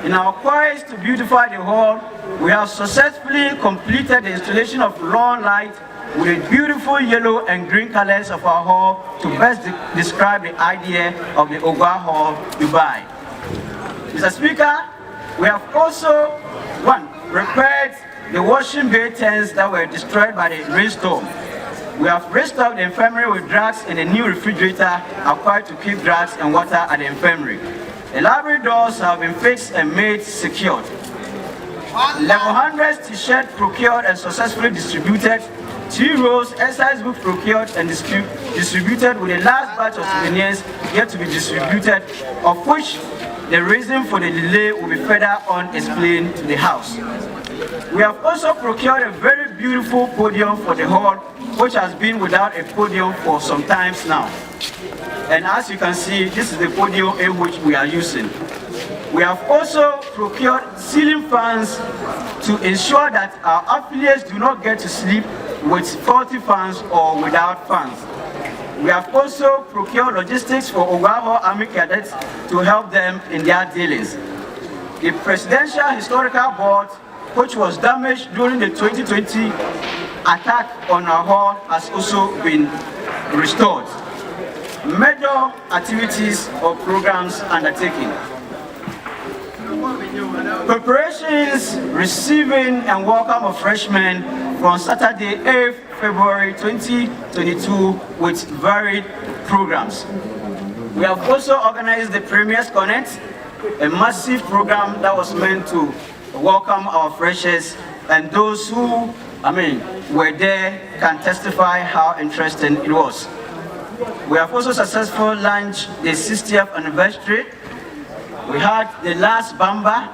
in our quest to beautify the hall, we have successfully completed the installation of lawn light with the beautiful yellow and green colors of our hall to best describe the idea of the Oguaa Hall, Dubai. Mr. Speaker, we have also, one, repaired the washing bay tents that were destroyed by the rainstorm. We have restocked the infirmary with drugs and a new refrigerator acquired to keep drugs and water at the infirmary. The library doors have been fixed and made secured. Level 100 t-shirt procured and successfully distributed. 3 rolls exercise book procured and distributed, with the last batch of souvenirs yet to be distributed, of which the reason for the delay will be further on explained to the House. We have also procured a very beautiful podium for the hall, which has been without a podium for some times now. And as you can see, this is the podium in which we are using. We have also procured ceiling fans to ensure that our affiliates do not get to sleep with faulty fans or without fans. We have also procured logistics for Oguaa Army cadets to help them in their dealings. The Presidential Historical Board, which was damaged during the 2020 attack on our hall, has also been restored. Major activities or programs undertaken. Preparations, receiving and welcome of freshmen from Saturday, 8th February 2022 with varied programs. We have also organized the Premier's Connect, a massive program that was meant to welcome our freshers, and those who, were there can testify how interesting it was. We have also successfully launched the 60th anniversary. We had the last Bamba,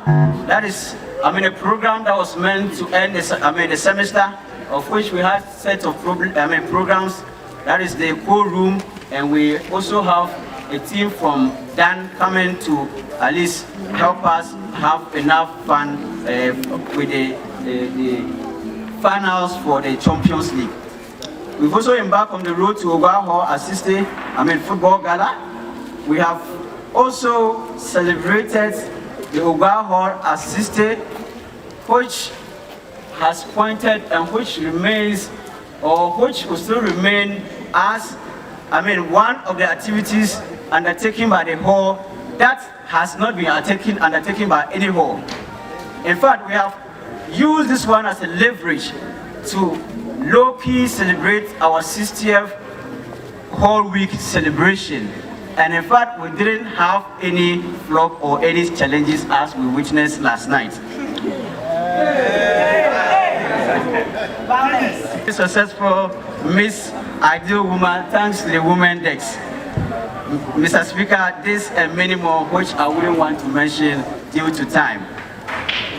that is, a program that was meant to end the semester, of which we had a set of programs, that is the core room, and we also have a team from Dan coming to at least help us have enough fun with the finals for the Champions League. We've also embarked on the road to Oguaa Hall assisted, football gala. We have also celebrated the Oguaa Hall assisted, which has pointed and which remains, or which will still remain as, one of the activities undertaken by the hall that has not been undertaken by any hall. In fact, we have used this one as a leverage to low-key celebrate our 60th Hall Week celebration. And in fact, we didn't have any flop or any challenges as we witnessed last night. Successful Miss Ideal Woman, thanks to the Women Dex. Mr. Speaker, this and many more which I wouldn't want to mention due to time.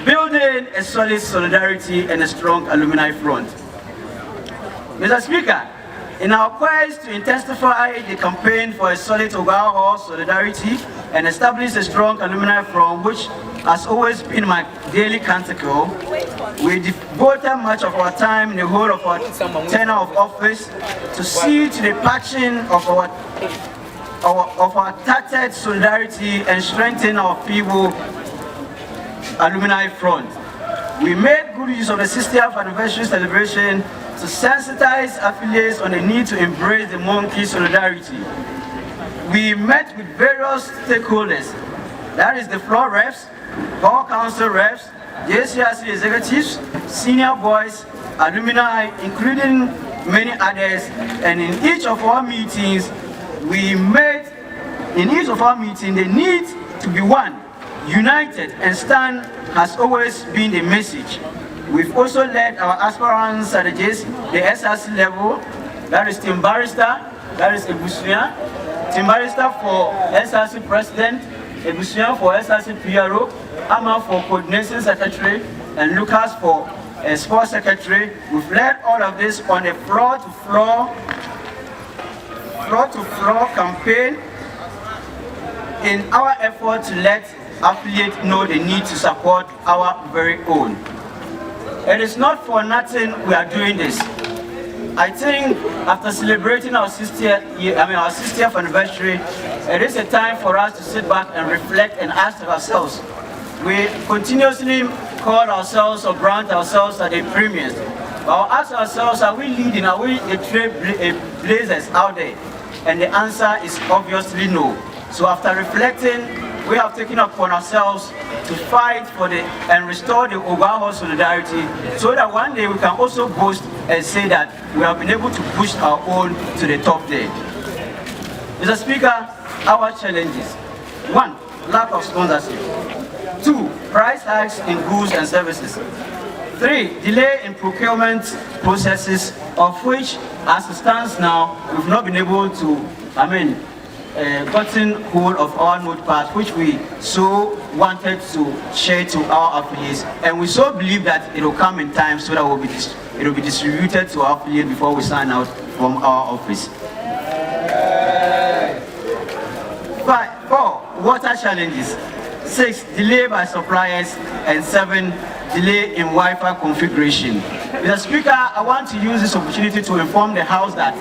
Building a solid solidarity and a strong alumni front. Mr. Speaker, in our quest to intensify the campaign for a solid Oguaa Hall solidarity and establish a strong alumni front, which has always been my daily canticle, we devoted much of our time in the whole of our tenure of office to see to the patching of our tattered solidarity and strengthen our feeble alumni front. We made good use of the 60th anniversary celebration to sensitize affiliates on the need to embrace the monkey solidarity. We met with various stakeholders, that is the floor reps, hall council reps, Jcrc executives, senior boys, alumni, including many others, and in each of our meetings, the need to be one, united, and stand has always been the message. We've also led our aspirants at the SRC level, that is Team Barrister, that is Ebusuan, Team Barrister for SRC President, Ebusuan for SRC PRO, Ama for Coordination Secretary, and Lucas for Sports Secretary. We've led all of this on a floor-to-floor campaign in our effort to let affiliates know the need to support our very own. It is not for nothing we are doing this. I think after celebrating our 60th anniversary, it is a time for us to sit back and reflect and ask ourselves. We continuously call ourselves or brand ourselves as the premiers. But ask ourselves, are we leading? Are we the trailblazers out there? And the answer is obviously no. So after reflecting, we have taken upon ourselves to fight for and restore the Oguaa Hall solidarity, so that one day we can also boast and say that we have been able to push our own to the top there. Mr. Speaker, our challenges: 1, lack of sponsorship; 2, price hikes in goods and services; 3, delay in procurement processes, of which, as it stands now, we've not been able to, gotten hold of our notepads, which we so wanted to share to our affiliates, and we so believe that it will come in time so that it will be distributed to our affiliate before we sign out from our office. 4, water challenges; 6, delay by suppliers; and 7, delay in Wi-Fi configuration. Mr. Speaker, I want to use this opportunity to inform the House that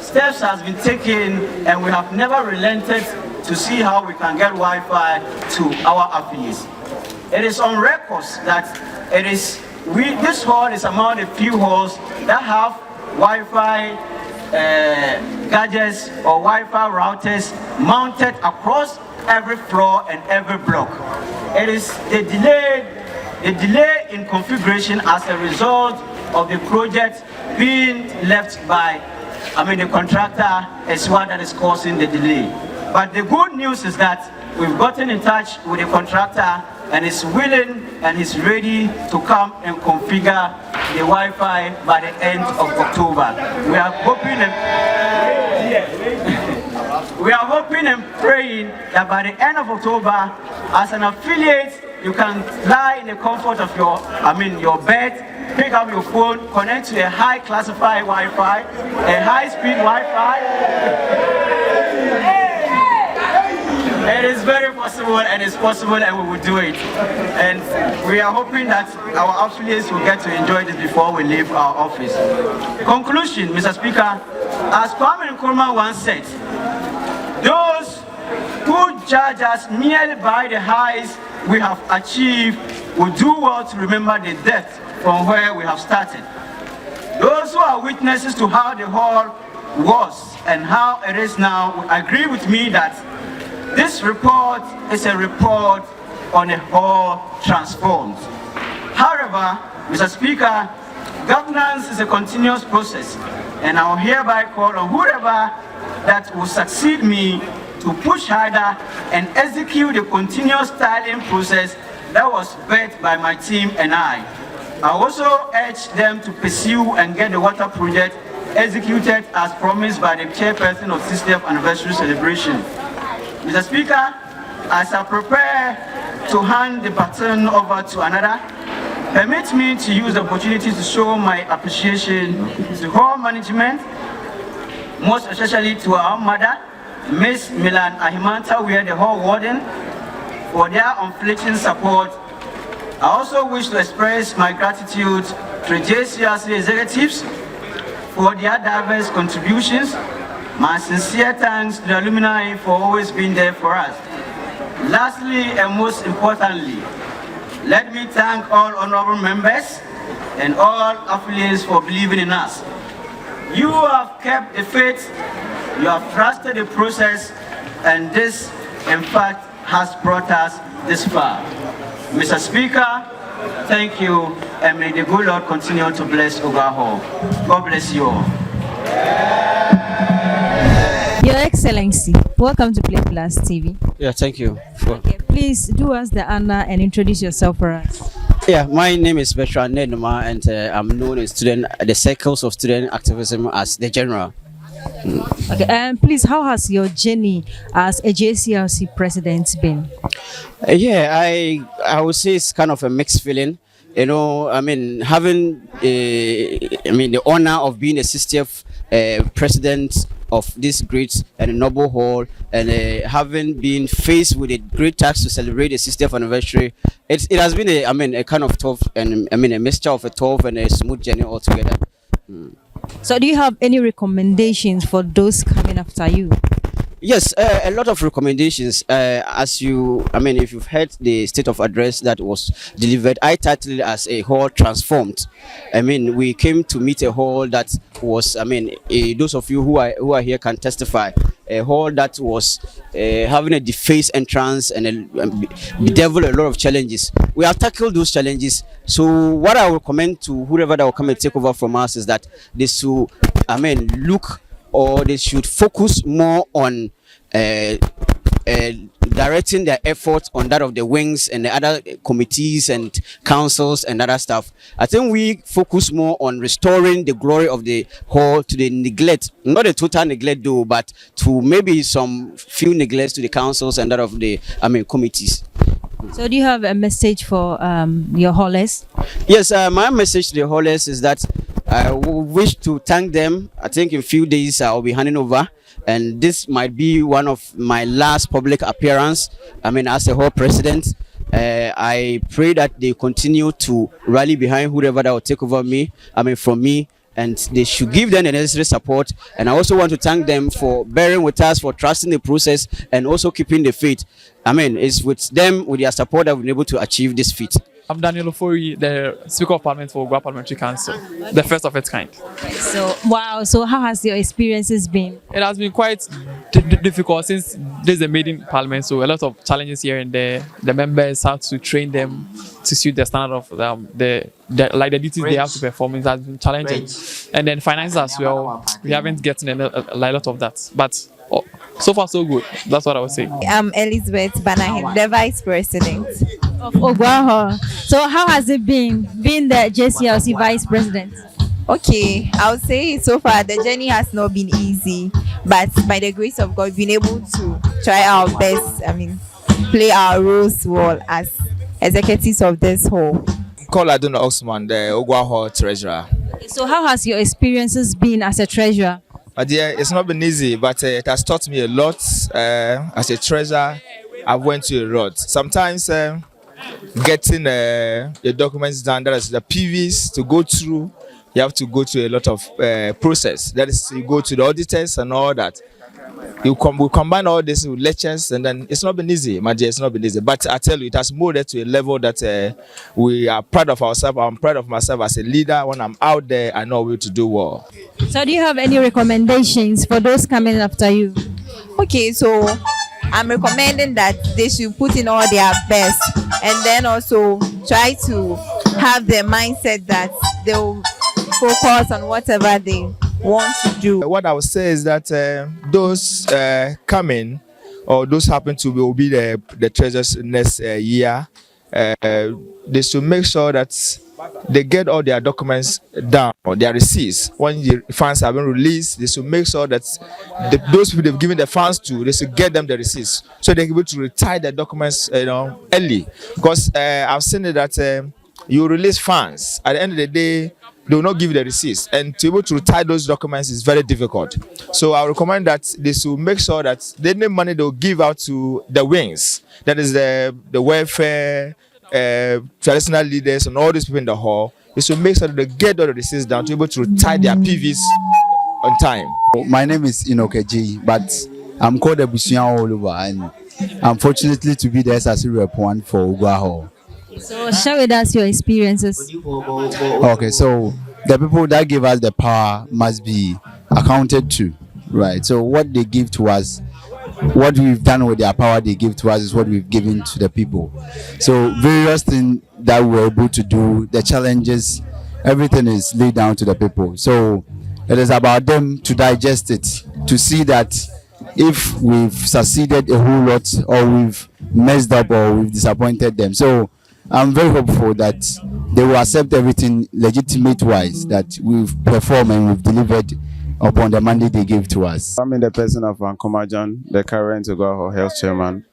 steps has been taken and we have never relented to see how we can get Wi-Fi to our affiliates. It is on records that this hall is among the few halls that have Wi-Fi gadgets or Wi-Fi routers mounted across every floor and every block. It is the delay in configuration as a result of the project being left by the contractor is what that is causing the delay. But the good news is that we've gotten in touch with the contractor and is willing and is ready to come and configure the Wi-Fi by the end of October. We are hoping and praying that by the end of October, as an affiliate, you can lie in the comfort of your bed, pick up your phone, connect to a high classified Wi-Fi, a high speed Wi-Fi. It is very possible, and it's possible, and we will do it. And we are hoping that our affiliates will get to enjoy this before we leave our office. Conclusion, Mr. Speaker, as Kwame Nkrumah once said, those who judge us merely by the highs we have achieved will do well to remember the depth from where we have started. Those who are witnesses to how the hall was and how it is now will agree with me that this report is a report on a hall transformed. However, Mr. Speaker, governance is a continuous process, and I will hereby call on whoever that will succeed me to push harder and execute the continuous styling process that was birthed by my team and I. I also urge them to pursue and get the water project executed as promised by the chairperson of 60th anniversary celebration. Mr. Speaker, as I prepare to hand the baton over to another, permit me to use the opportunity to show my appreciation to hall management, most especially to our mother, Ms. Milan Ahimanta, we are the hall warden, for their unflinching support. I also wish to express my gratitude to the Jcrc executives for their diverse contributions. My sincere thanks to the alumni for always being there for us. Lastly and most importantly, let me thank all honorable members and all affiliates for believing in us. You have kept the faith, you have trusted the process, and this, in fact, has brought us this far. Mr. Speaker, thank you, and may the good Lord continue to bless Oguaa Hall. God bless you all. Your Excellency, welcome to Playpluzz TV. Yeah, thank you. Okay, please do us the honor and introduce yourself for us. Yeah, my name is Bertrand Nenuma, and I'm known in the circles of student activism as the General. Okay, and please, how has your journey as a Jcrc president been? Yeah, I would say it's kind of a mixed feeling. You know, having the honor of being a 60th president of this great and noble hall, and having been faced with a great task to celebrate the 60th anniversary, it has been a kind of tough and a mixture of a tough and a smooth journey altogether. So do you have any recommendations for those coming after you? Yes, a lot of recommendations. If you've heard the state of address that was delivered, I titled it as a hall transformed. We came to meet a hall that was, those of you who are here can testify. a hall that was having a defaced entrance and bedeviled a lot of challenges. We have tackled those challenges. So what I will recommend to whoever that will come and take over from us is that they should, look, or they should focus more on directing their efforts on that of the wings and the other committees and councils and other stuff. I think we focus more on restoring the glory of the hall to the neglect, not a total neglect though, but to maybe some few neglects to the councils and that of the committees. So do you have a message for your hallers? Yes, my message to the hallers is that I wish to thank them. I think in a few days I'll be handing over, and this might be one of my last public appearance, as a hall president. I pray that they continue to rally behind whoever that will take over me, from me, and they should give them the necessary support. And I also want to thank them for bearing with us, for trusting the process, and also keeping the faith. It's with them, with their support, that we've been able to achieve this feat. I'm Daniel Ofori, the Speaker of Parliament for Oguaa Parliamentary Council, the first of its kind. So, wow. So how has your experiences been? It has been quite difficult since this is a maiden parliament, so a lot of challenges here and there. The members have to train them to suit the standard of the duties they have to perform. It has been challenging. And then finances as well, we haven't gotten a lot of that. But so far so good. That's what I would say. I'm Elizabeth Banahin, the Vice President of Oguaa. So how has it been being the JCRC Vice President? Okay, I would say so far the journey has not been easy, but by the grace of God, we've been able to try our best. Play our roles well as executives of this hall. Call Aduna Osman, the Oguaa Hall Treasurer. So how has your experiences been as a treasurer? It's not been easy, but it has taught me a lot. As a treasurer, I've went to a lot. Sometimes getting the documents done, that is the PVs to go through, you have to go to a lot of process. That is, you go to the auditors and all that. We combine all this with lectures, and then it's not been easy, my dear. It's not been easy, but I tell you, it has molded to a level that we are proud of ourselves. I'm proud of myself as a leader. When I'm out there, I know where to do well. So, do you have any recommendations for those coming after you? Okay, so I'm recommending that they should put in all their best, and then also try to have the mindset that they'll focus on whatever they want to do. What I would say is that those coming, or those happen to will be the treasurers next year, they should make sure that they get all their documents down, or their receipts. When the funds have been released, they should make sure that those people they've given the funds to, they should get them the receipts, so they're able to retire their documents early. Because I've seen it that you release funds, at the end of the day, they will not give you the receipts, and to be able to retire those documents is very difficult. So I recommend that they should make sure that the any money they will give out to the wings, that is the welfare, traditional leaders, and all these people in the hall, they should make sure that they get all the receipts down to be able to retire their PVs on time. My name is Ucc, but I'm called the Busian all over, and I'm fortunately to be the SRC Rep 1 for Oguaa Hall. So share with us your experiences. Okay, so the people that give us the power must be accounted to, right? So what they give to us, what we've done with their power they give to us is what we've given to the people. So various things that we're able to do, the challenges, everything is laid down to the people. So it is about them to digest it, to see that if we've succeeded a whole lot, or we've messed up, or we've disappointed them. So I'm very hopeful that they will accept everything legitimate wise that we've performed and we've delivered upon the mandate they gave to us. I'm in the person of Ankoma John, the current Oguaa Health Chairman.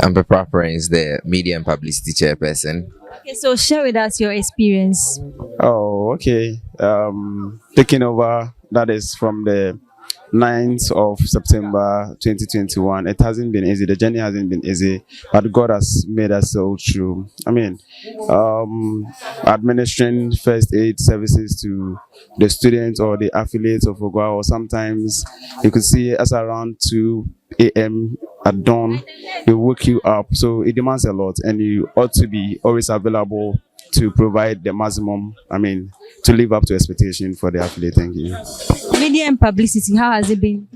I'm Papa Prince, the Media and Publicity Chairperson. Okay, so share with us your experience. Oh, okay. Taking over, that is from the 9th of September 2021. It hasn't been easy. The journey hasn't been easy, but God has made us so through. Administering first aid services to the students or the affiliates of Oguaa, or sometimes you could see us around 2 a.m. at dawn. They wake you up, so it demands a lot, and you ought to be always available to provide the maximum, to live up to expectation for the affiliate. Thank you. Media and publicity, how has it been?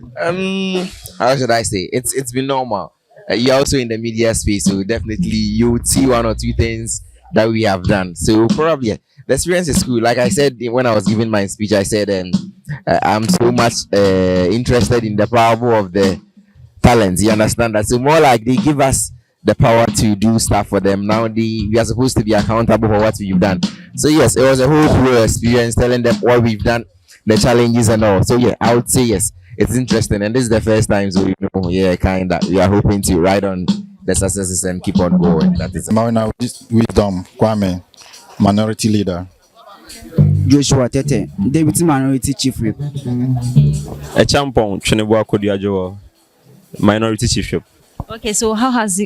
How should I say? It's been normal. You're also in the media space, so definitely you would see one or two things that we have done. So probably the experience is cool. Like I said when I was giving my speech, I said I'm so much interested in the power of the talents. You understand that? So more like they give us the power to do stuff for them. Now we are supposed to be accountable for what we've done. So yes, it was a whole cool experience telling them what we've done, the challenges and all. So yeah, I would say yes, it's interesting, and this is the first time, so kinda we are hoping to ride on the successes and keep on going. That is Mauna Wisdom Kwame, minority leader. Joshua Tete, Deputy Minority Chief Whip. A champion, Chenebua Kodiajo, Minority Chief Whip. Okay, so how has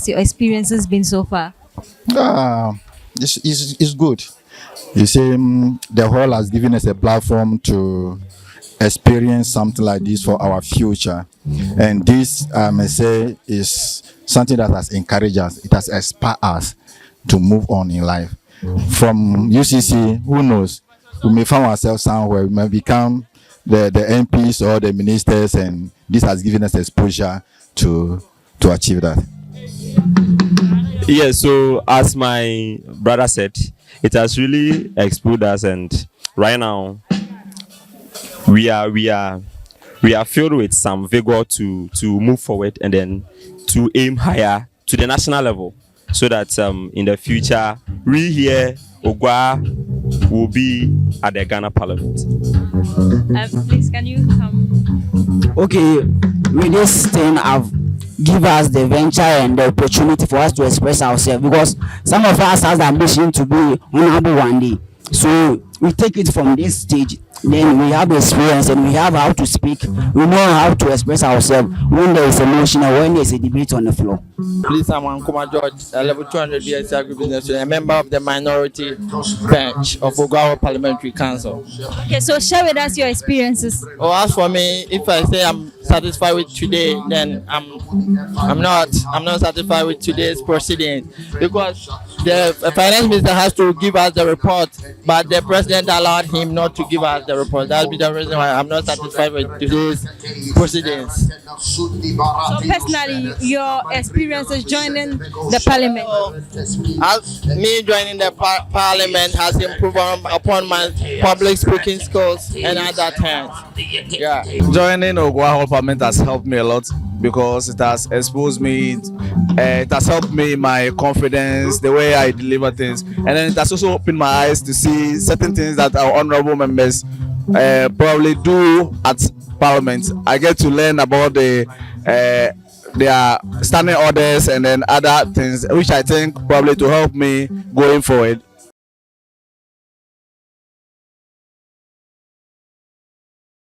your experiences been so far? It's good. You see, the hall has given us a platform to experience something like this for our future, and this I may say is something that has encouraged us. It has inspired us to move on in life. From UCC, who knows, we may find ourselves somewhere. We may become the MPs or the ministers, and this has given us exposure to achieve that. Yeah, so as my brother said, it has really exposed us, and right now we are filled with some vigor to move forward and then to aim higher to the national level, so that in the future we here Oguaa will be at the Ghana Parliament. Please, can you come? Okay, with this thing, I've give us the venture and the opportunity for us to express ourselves, because some of us has the ambition to be honorable one day. So we take it from this stage, then we have experience and we have how to speak, we know how to express ourselves when there is emotion or when there is a debate on the floor. Please, I'm Nkuma George, a level 200 BSc Agribusiness, a member of the minority bench of Oguaa Parliamentary Council. Okay, so share with us your experiences. Oh, as for me, if I say I'm satisfied with today, then I'm not satisfied with today's proceeding, because the finance minister has to give us the report, but the president allowed him not to give us the report. That would be the reason why I'm not satisfied with today's proceedings. So personally, your experiences joining the parliament? As me joining the parliament has improved upon my public speaking skills and other things. Yeah. Joining Oguaa Parliament has helped me a lot, because it has exposed me, it has helped me in my confidence, the way I deliver things, and then it has also opened my eyes to see certain things that our honorable members probably do at Parliament. I get to learn about their standing orders and then other things, which I think probably to help me going forward.